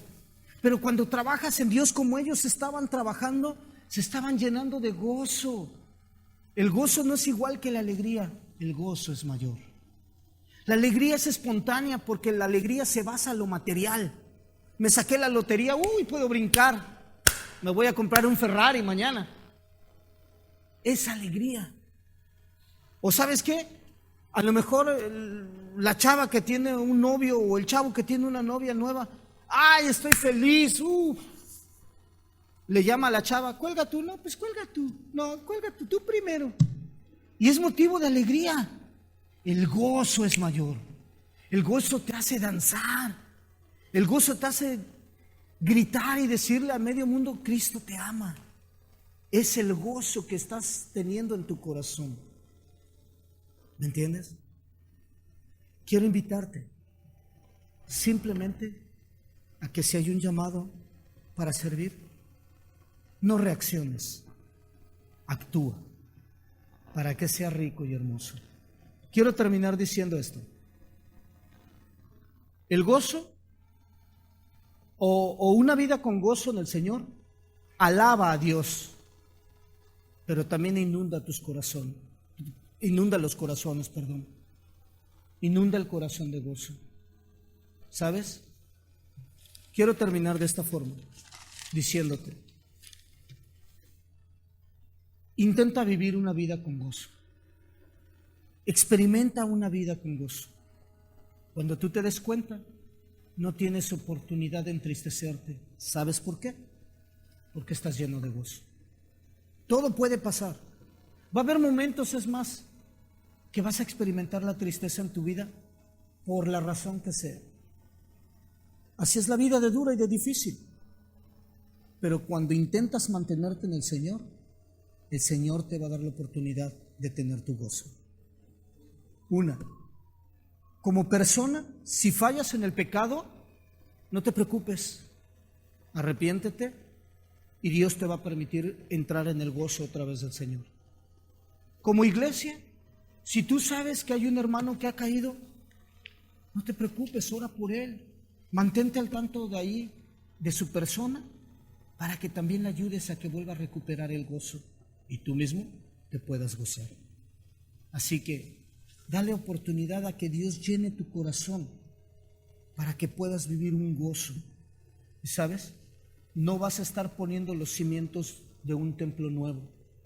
pero cuando trabajas en Dios como ellos estaban trabajando, se estaban llenando de gozo. El gozo no es igual que la alegría, el gozo es mayor. La alegría es espontánea porque la alegría se basa en lo material. Me saqué la lotería, puedo brincar, me voy a comprar un Ferrari mañana. Es alegría. ¿O sabes qué? A lo mejor la chava que tiene un novio o el chavo que tiene una novia nueva, ¡ay, estoy feliz! Le llama a la chava, cuelga tú, no, pues cuelga tú, no, cuelga tú primero. Y es motivo de alegría. El gozo es mayor. El gozo te hace danzar. El gozo te hace gritar y decirle a medio mundo, Cristo te ama. Es el gozo que estás teniendo en tu corazón. ¿Me entiendes? Quiero invitarte simplemente a que si hay un llamado para servir, no reacciones, actúa para que sea rico y hermoso. Quiero terminar diciendo esto. El gozo o una vida con gozo en el Señor alaba a Dios, pero también inunda tus corazones. Inunda los corazones, Inunda el corazón de gozo. ¿Sabes? Quiero terminar de esta forma, diciéndote, intenta vivir una vida con gozo. Experimenta una vida con gozo. Cuando tú te des cuenta, no tienes oportunidad de entristecerte. ¿Sabes por qué? Porque estás lleno de gozo. Todo puede pasar. Va a haber momentos, es más, que vas a experimentar la tristeza en tu vida por la razón que sea. Así es la vida de dura y de difícil. Pero cuando intentas mantenerte en el Señor te va a dar la oportunidad de tener tu gozo. Como persona, si fallas en el pecado, no te preocupes, arrepiéntete y Dios te va a permitir entrar en el gozo otra vez del Señor. Como iglesia, si tú sabes que hay un hermano que ha caído, no te preocupes, ora por él. Mantente al tanto de ahí, de su persona, para que también le ayudes a que vuelva a recuperar el gozo y tú mismo te puedas gozar. Así que dale oportunidad a que Dios llene tu corazón para que puedas vivir un gozo. ¿Y sabes? No vas a estar poniendo los cimientos de un templo nuevo.